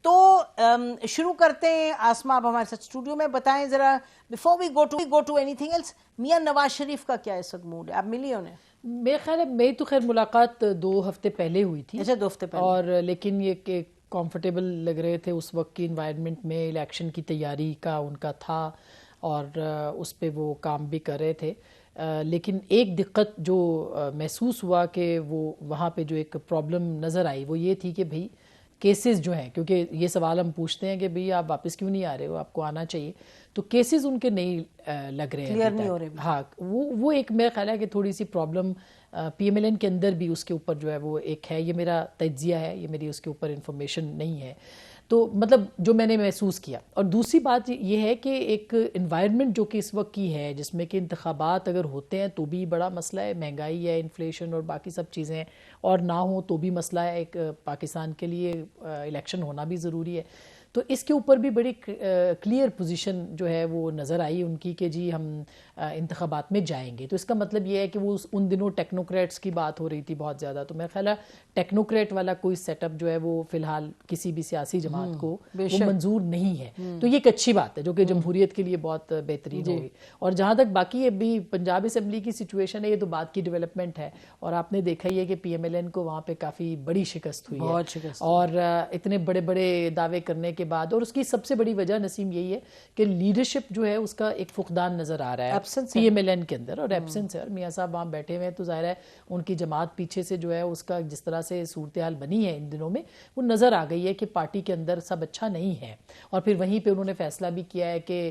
تو شروع کرتے ہیں. آسما آپ ہمارے ساتھ اسٹوڈیو میں بتائیں ذرا, before we go to anything else, Mian Nawaz شریف کا کیا اس وقت موڈ ہے؟ آپ ملی انہیں؟ میرے خیال ہے میری تو خیر ملاقات 2 ہفتے پہلے ہوئی تھی. اچھا 2 ہفتے پہلے. اور لیکن یہ کہ کمفرٹیبل لگ رہے تھے اس وقت کی انوائرمنٹ میں, الیکشن کی تیاری کا ان کا تھا اور اس پہ وہ کام بھی کر رہے تھے. لیکن ایک دقت جو محسوس ہوا کہ وہ وہاں پہ جو ایک پرابلم نظر آئی وہ یہ تھی کہ بھئی کیسز جو ہیں, کیونکہ یہ سوال ہم پوچھتے ہیں کہ بھئی آپ واپس کیوں نہیں آ رہے ہو, آپ کو آنا چاہیے, تو کیسز ان کے نہیں لگ رہے ہیں, کلیئر نہیں ہو رہے. ہاں وہ ایک میرا خیال ہے کہ تھوڑی سی problem P M L N کے اندر بھی اس کے اوپر جو ہے وہ ایک ہے. یہ میرا تجزیہ ہے, یہ میری اس کے اوپر انفارمیشن نہیں ہے, تو مطلب جو میں نے محسوس کیا. اور دوسری بات یہ ہے کہ ایک انوائرمنٹ جو کہ اس وقت کی ہے جس میں کہ انتخابات اگر ہوتے ہیں تو بھی بڑا مسئلہ ہے, مہنگائی ہے, انفلیشن اور باقی سب چیزیں ہیں, اور نہ ہو تو بھی مسئلہ ہے. ایک پاکستان کے لیے الیکشن ہونا بھی ضروری ہے. تو اس کے اوپر بھی بڑی کلیئر پوزیشن جو ہے وہ نظر آئی ان کی کہ جی ہم انتخابات میں جائیں گے. تو اس کا مطلب یہ ہے کہ وہ ان دنوں ٹیکنوکریٹس کی بات ہو رہی تھی بہت زیادہ, تو میرا خیال ہے ٹیکنوکریٹ والا کوئی سیٹ اپ جو ہے وہ فی الحال کسی بھی سیاسی جماعت کو وہ منظور نہیں ہے. تو یہ ایک اچھی بات ہے جو کہ جمہوریت کے لیے بہت بہترین ہوگی. اور جہاں تک باقی ابھی پنجاب اسمبلی کی سچویشن ہے, یہ تو بات کی ڈیولپمنٹ ہے, اور آپ نے دیکھا ہی ہے کہ پی ایم ایل این کو وہاں پہ کافی بڑی شکست ہوئی ہے, اور اتنے بڑے بڑے دعوے کرنے کے بعد. اور اس کی سب سے بڑی وجہ نسیم یہی ہے کہ لیڈرشپ جو ہے اس کا ایک فقدان نظر آ رہا ہے پی ایم ایل این کے اندر, اور ایبسنس ہے. اور میاں صاحب وہاں بیٹھے ہوئے ہیں تو ظاہر ہے ان کی جماعت پیچھے سے جو ہے اس کا جس طرح سے صورتحال بنی ہے ان دنوں میں وہ نظر آ گئی ہے کہ پارٹی کے اندر سب اچھا نہیں ہے. اور پھر وہیں پہ انہوں نے فیصلہ بھی کیا ہے کہ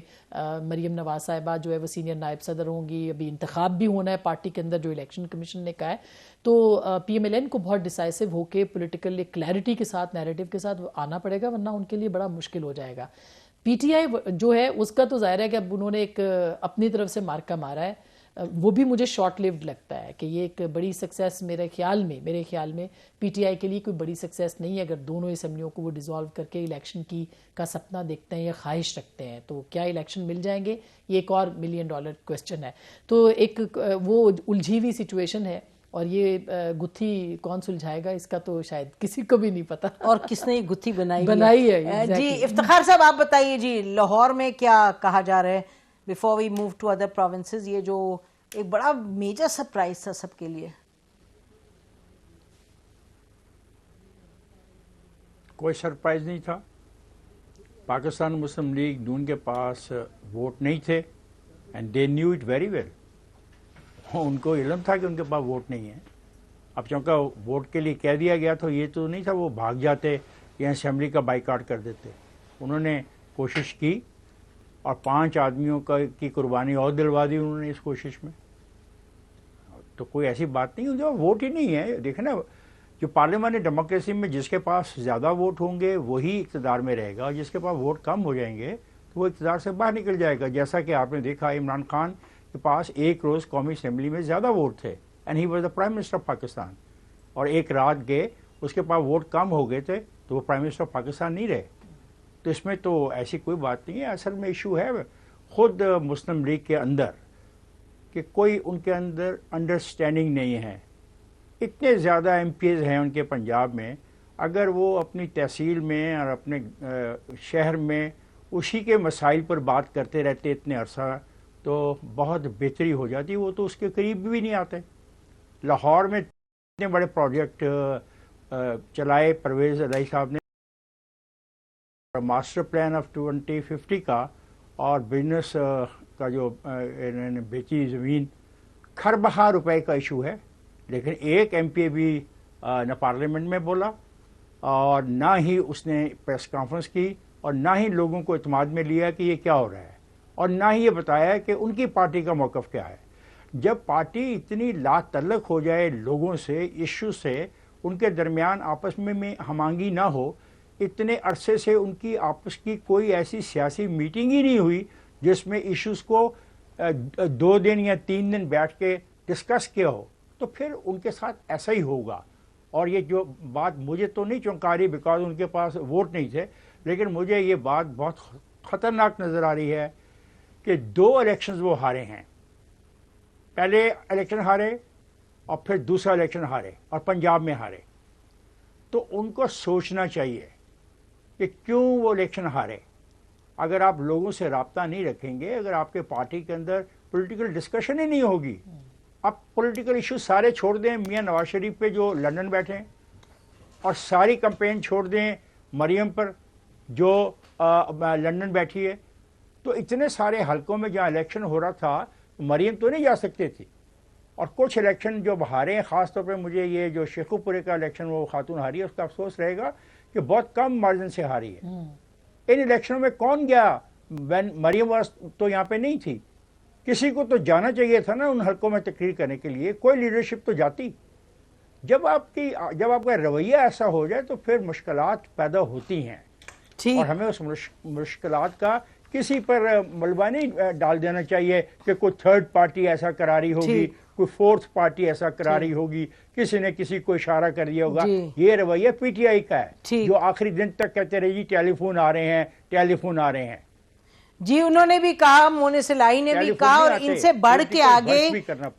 مریم نواز صاحبہ جو ہے وہ سینئر نائب صدر ہوں گی. ابھی انتخاب بھی ہونا ہے پارٹی کے اندر جو الیکشن کمیشن نے کہا ہے, تو پی ایم ایل این کو بہت ڈیسائسو ہو کے پولیٹیکل کلیئرٹی کے ساتھ, نیریٹو کے ساتھ آنا پڑے گا, ورنہ ان کے لیے بڑا مشکل ہو جائے گا. پی ٹی آئی جو ہے اس کا تو ظاہر ہے کہ اب انہوں نے ایک اپنی طرف سے مارکا مارا ہے, وہ بھی مجھے شارٹ لیوڈ لگتا ہے کہ یہ ایک بڑی سکسیس میرے خیال میں پی ٹی آئی کے لیے کوئی بڑی سکسیس نہیں ہے. اگر دونوں اسمبلیوں کو وہ ڈیزالو کر کے الیکشن کی کا سپنا دیکھتے ہیں یا خواہش رکھتے ہیں تو کیا الیکشن مل جائیں گے, یہ ایک اور $1 ملین کویسچن ہے. تو ایک وہ الجھی ہوئی سچویشن ہے, اور یہ گتھی کون سلجھائے گا اس کا تو شاید کسی کو بھی نہیں پتا, اور کس نے یہ گتھی بنائی ہے. جی افتخار صاحب آپ بتائیے جی, لاہور میں کیا کہا جا رہا ہے before we move to other provinces, یہ جو ایک بڑا میجر سرپرائز تھا سب کے لیے؟ کوئی سرپرائز نہیں تھا. پاکستان مسلم لیگ نون کے پاس ووٹ نہیں تھے, and they knew it very well. ان کو علم تھا کہ ان کے پاس ووٹ نہیں ہے. اب چونکہ ووٹ کے لیے کہہ دیا گیا تو یہ تو نہیں تھا وہ بھاگ جاتے یا اسمبلی کا بائیکاٹ کر دیتے. انہوں نے کوشش کی اور 5 آدمیوں کی قربانی اور دلوا دی انہوں نے اس کوشش میں. تو کوئی ایسی بات نہیں, جو ووٹ ہی نہیں ہے. دیکھیں نا, جو پارلیمانی ڈیموکریسی میں جس کے پاس زیادہ ووٹ ہوں گے وہی اقتدار میں رہے گا, اور جس کے پاس ووٹ کم ہو جائیں گے تو وہ اقتدار سے باہر نکل جائے گا. جیسا کہ آپ نے دیکھا عمران خان کے پاس ایک روز قومی اسمبلی میں زیادہ ووٹ تھے, and he was the prime minister of Pakistan, اور ایک رات گئے اس کے پاس ووٹ کم ہو گئے تھے تو وہ پرائم منسٹر آف پاکستان نہیں رہے. تو اس میں تو ایسی کوئی بات نہیں ہے. اصل میں ایشو ہے خود مسلم لیگ کے اندر کہ کوئی ان کے اندر انڈرسٹینڈنگ نہیں ہے. اتنے زیادہ ایم پی ایز ہیں ان کے پنجاب میں, اگر وہ اپنی تحصیل میں اور اپنے شہر میں اسی کے مسائل پر بات کرتے رہتے اتنے عرصہ تو بہت بہتری ہو جاتی. وہ تو اس کے قریب بھی نہیں آتے. لاہور میں اتنے بڑے پروجیکٹ چلائے پرویز الہی صاحب نے, ماسٹر پلان آف 2050 کا, اور بزنس کا جو انہوں نے بیچی زمین, کھربہا روپے کا ایشو ہے. لیکن ایک ایم پی بھی نہ پارلیمنٹ میں بولا, اور نہ ہی اس نے پریس کانفرنس کی, اور نہ ہی لوگوں کو اعتماد میں لیا کہ یہ کیا ہو رہا ہے, اور نہ ہی یہ بتایا کہ ان کی پارٹی کا موقف کیا ہے. جب پارٹی اتنی لا تعلق ہو جائے لوگوں سے, ایشو سے, ان کے درمیان آپس میں ہم آہنگی نہ ہو, اتنے عرصے سے ان کی آپس کی کوئی ایسی سیاسی میٹنگ ہی نہیں ہوئی جس میں ایشوز کو 2 دن یا 3 دن بیٹھ کے ڈسکس کیا ہو, تو پھر ان کے ساتھ ایسا ہی ہوگا. اور یہ جو بات مجھے تو نہیں چونکا رہی بیکاز ان کے پاس ووٹ نہیں تھے, لیکن مجھے یہ بات بہت خطرناک نظر آ رہی ہے کہ 2 الیکشنز وہ ہارے ہیں. پہلے الیکشن ہارے اور پھر دوسرا الیکشن ہارے, اور پنجاب میں ہارے. تو ان کو سوچنا چاہیے کہ کیوں وہ الیکشن ہارے. اگر آپ لوگوں سے رابطہ نہیں رکھیں گے, اگر آپ کے پارٹی کے اندر پولیٹیکل ڈسکشن ہی نہیں ہوگی, آپ پولیٹیکل ایشو سارے چھوڑ دیں میاں نواز شریف پہ جو لندن بیٹھے ہیں, اور ساری کمپین چھوڑ دیں مریم پر جو لندن بیٹھی ہے, تو اتنے سارے حلقوں میں جہاں الیکشن ہو رہا تھا مریم تو نہیں جا سکتے تھی. اور کچھ الیکشن جو ہارے ہیں, خاص طور پہ مجھے یہ جو شیخو پورے کا الیکشن وہ خاتون ہاری ہے, اس کا افسوس رہے گا کہ بہت کم مارجن سے ہاری ہے. ان الیکشنوں میں کون گیا؟ مریم واس تو یہاں پہ نہیں تھی. کسی کو تو جانا چاہیے تھا نا ان حلقوں میں تقریر کرنے کے لیے, کوئی لیڈرشپ تو جاتی. جب آپ کا رویہ ایسا ہو جائے تو پھر مشکلات پیدا ہوتی ہیں, اور ہمیں اس مشکلات کا کسی پر ملبہ نہیں ڈال دینا چاہیے کہ کوئی تھرڈ پارٹی ایسا کرا رہی ہوگی, کوئی فورتھ پارٹی ایسا کرا رہی ہوگی, کسی نے کسی کو اشارہ کر دیا ہوگا. یہ رویہ پی ٹی آئی کا ہے جو آخری دن تک کہتے رہے جی ٹیلی فون آ رہے ہیں, ٹیلی فون آ رہے ہیں. جی انہوں نے بھی کہا, مونس الہی نے بھی کہا, اور ان سے بڑھ کے آگے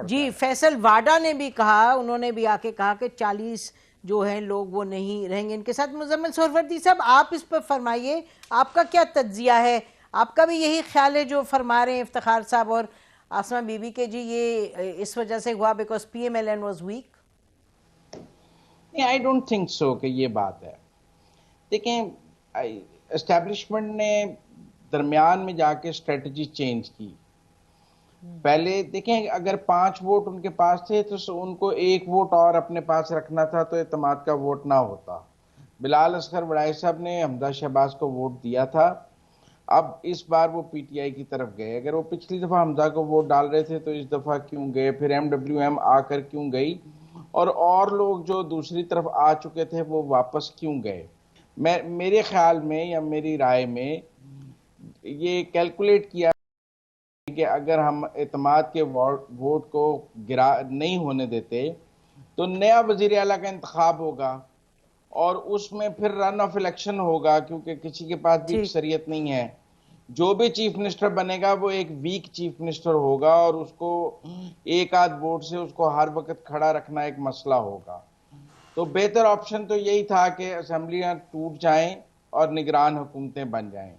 جی فیصل واڈا نے بھی کہا, انہوں نے بھی آ کے کہا کہ 40 جو ہیں لوگ وہ نہیں رہیں گے ان کے ساتھ. مزمل سہروردی صاحب آپ اس پر فرمائیے, آپ کا کیا تجزیہ ہے؟ آپ کا بھی یہی خیال ہے جو فرما رہے ہیں افتخار صاحب اور آسمہ بی بی کے جی یہ اس وجہ سے ہوا because P M L N was weak? I don't think so کہ یہ بات ہے. دیکھیں اسٹیبلشمنٹ نے درمیان میں جا کے اسٹریٹجی چینج کی. پہلے دیکھیں اگر 5 ووٹ ان کے پاس تھے تو ان کو 1 ووٹ اور اپنے پاس رکھنا تھا تو اعتماد کا ووٹ نہ ہوتا. بلال اصغر وڑائی صاحب نے حمزہ شہباز کو ووٹ دیا تھا, اب اس بار وہ پی ٹی آئی کی طرف گئے. اگر وہ پچھلی دفعہ حمزہ کو ووٹ ڈال رہے تھے تو اس دفعہ کیوں گئے؟ پھر ایم ڈبلیو ایم آ کر کیوں گئی؟ اور لوگ جو دوسری طرف آ چکے تھے وہ واپس کیوں گئے؟ میرے خیال میں یا میری رائے میں یہ کیلکولیٹ کیا کہ اگر ہم اعتماد کے ووٹ کو نہیں ہونے دیتے تو نیا وزیر اعلیٰ کا انتخاب ہوگا, اور اس میں پھر رن آف الیکشن ہوگا, کیونکہ کسی کے پاس بھی اکثریت نہیں ہے. جو بھی چیف منسٹر بنے گا وہ ایک ویک چیف منسٹر ہوگا, اور اس کو 1 آدھ ووٹ سے اس کو ہر وقت کھڑا رکھنا ایک مسئلہ ہوگا. تو بہتر آپشن تو یہی تھا کہ اسمبلیاں ٹوٹ جائیں اور نگران حکومتیں بن جائیں.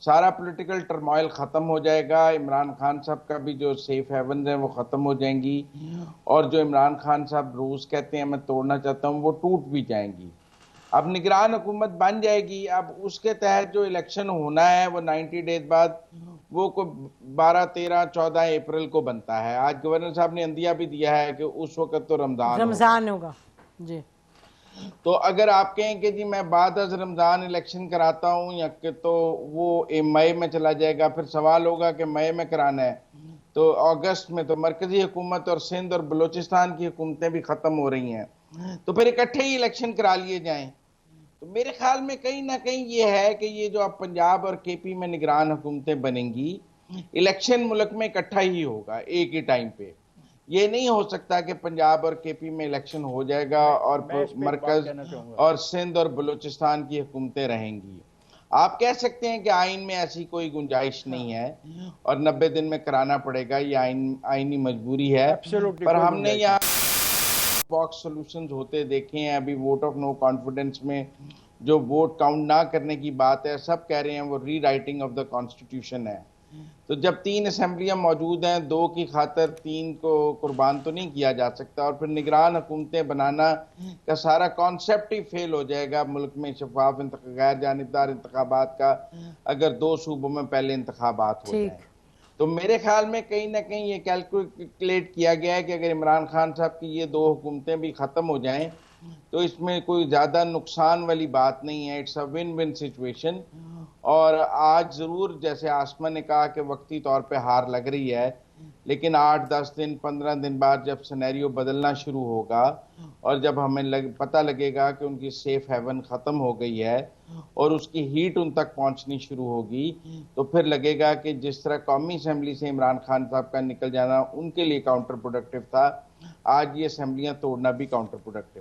سارا پولیٹیکل ٹرمائل ختم ہو جائے گا. عمران خان صاحب کا بھی جو سیف ہیونز ہیں وہ ختم ہو جائیں گی, اور جو عمران خان صاحب روز کہتے ہیں میں توڑنا چاہتا ہوں وہ ٹوٹ بھی جائیں گی. اب نگران حکومت بن جائے گی. اب اس کے تحت جو الیکشن ہونا ہے وہ 90 ڈیز بعد وہ 12, 13, 14 اپریل کو بنتا ہے. آج گورنر صاحب نے عندیہ بھی دیا ہے کہ اس وقت تو رمضان ہوگا. جی تو اگر آپ کہیں کہ جی میں بعد از رمضان الیکشن کراتا ہوں یا کہ تو وہ مئی میں چلا جائے گا, پھر سوال ہوگا کہ مئی میں کرانا ہے تو اگست میں تو مرکزی حکومت اور سندھ اور بلوچستان کی حکومتیں بھی ختم ہو رہی ہیں, تو پھر اکٹھے ہی الیکشن کرا لیے جائیں. تو میرے خیال میں کہیں نہ کہیں یہ ہے کہ یہ جو اب پنجاب اور کے پی میں نگران حکومتیں بنیں گی, الیکشن ملک میں اکٹھا ہی ہوگا ایک ہی ٹائم پہ. یہ نہیں ہو سکتا کہ پنجاب اور کے پی میں الیکشن ہو جائے گا اور مرکز اور سندھ اور بلوچستان کی حکومتیں رہیں گی. آپ کہہ سکتے ہیں کہ آئین میں ایسی کوئی گنجائش نہیں ہے اور 90 دن میں کرانا پڑے گا, یہ آئینی مجبوری ہے, پر ہم نے یہاں باکس سولوشنز ہوتے دیکھے ہیں. ابھی ووٹ آف نو کانفیڈنس میں جو ووٹ کاؤنٹ نہ کرنے کی بات ہے, سب کہہ رہے ہیں وہ ری رائٹنگ آف دا کانسٹیٹیوشن ہے. تو جب 3 اسمبلیاں موجود ہیں, 2 کی خاطر 3 کو قربان تو نہیں کیا جا سکتا, اور پھر نگران حکومتیں بنانا کا سارا کانسیپٹ ہی فیل ہو جائے گا ملک میں شفاف غیر جانبدار انتخابات کا, اگر 2 صوبوں میں پہلے انتخابات ہو جائیں. تو میرے خیال میں کہیں نہ کہیں یہ کیلکولیٹ کیا گیا ہے کہ اگر عمران خان صاحب کی یہ 2 حکومتیں بھی ختم ہو جائیں تو اس میں کوئی زیادہ نقصان والی بات نہیں ہے. It's a win win situation. اور آج ضرور جیسے آسمہ نے کہا کہ وقتی طور پہ ہار لگ رہی ہے, لیکن 8, 10 دن, 15 دن بعد جب سینیریو بدلنا شروع ہوگا اور جب ہمیں پتہ لگے گا کہ ان کی سیف ہیون ختم ہو گئی ہے اور اس کی ہیٹ ان تک پہنچنی شروع ہوگی, تو پھر لگے گا کہ جس طرح قومی اسمبلی سے عمران خان صاحب کا نکل جانا ان کے لیے کاؤنٹر پروڈکٹیو تھا, آج یہ اسمبلیاں توڑنا بھی کاؤنٹر پروڈکٹیو